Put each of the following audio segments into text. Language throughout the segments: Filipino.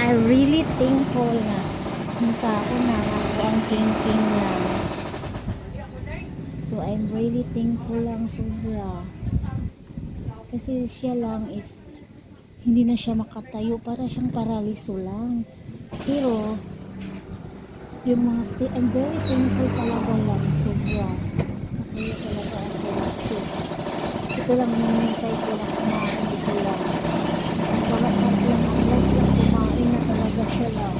I really thankful na hinta ako na ako ang king lang. So I'm really thankful lang sobra. Kasi siya lang is hindi na siya makatayo, para siyang paraliso lang. Pero yung mga I'm very thankful talaga lang sobra. Masaya talaga ako kasi ito lang hinintay ko na kumain dito lang. Sa lakas lang, ang last kumain na talaga siya lang.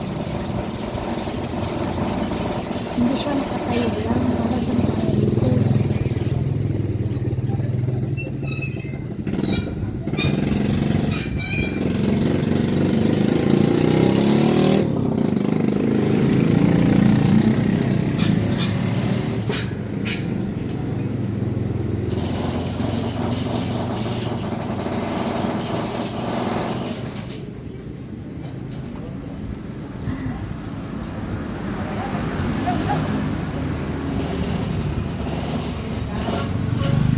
Hindi siya makatayo lang, para siyang paraliso.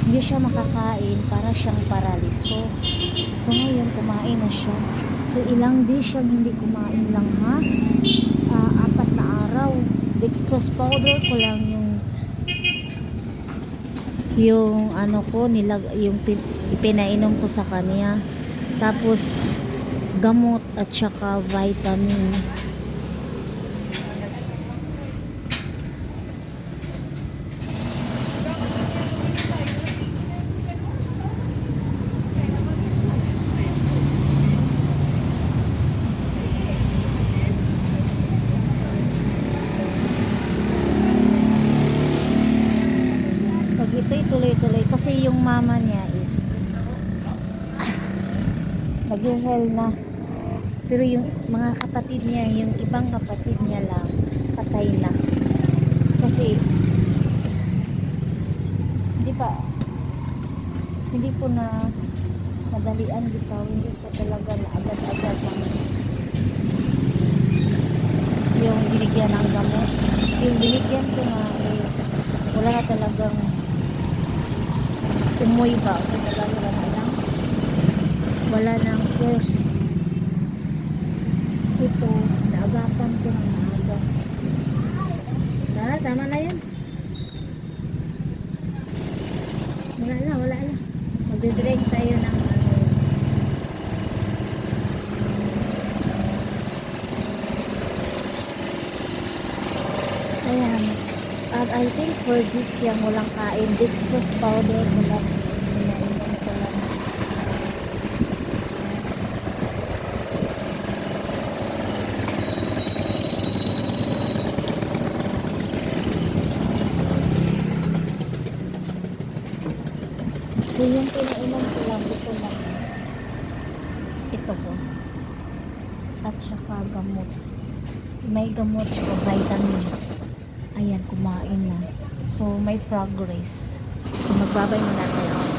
Hindi siya makakain, para siyang paraliso. So ngayon kumain na siya. So ilang days siyang hindi kumain lang ha. 4 na araw. Dextrose powder ko lang yung ano ko yung pinainom ko sa kanya. Tapos gamot at saka vitamins. Ito'y tuloy-tuloy kasi yung mama niya is nag-hell na, pero yung mga kapatid niya, yung ibang kapatid niya lang patay na kasi hindi po na madalian bitaw, hindi po talaga na agad-agad yung binigyan ng gamot. Yung binigyan ko nga is wala na talagang umoy ba o talaga wala nang force. Ito naagapan ko ng maaga. Tama na yun, wala na magdidrink tayo ng ayan. At I think for this yung walang kain, dextrose powder wala pinainom ko lang. So yung pinainom ko lang ito po at saka gamot, may gamot o vitamins. Ayan, kumain na. So may progress. So magbabay muna tayo.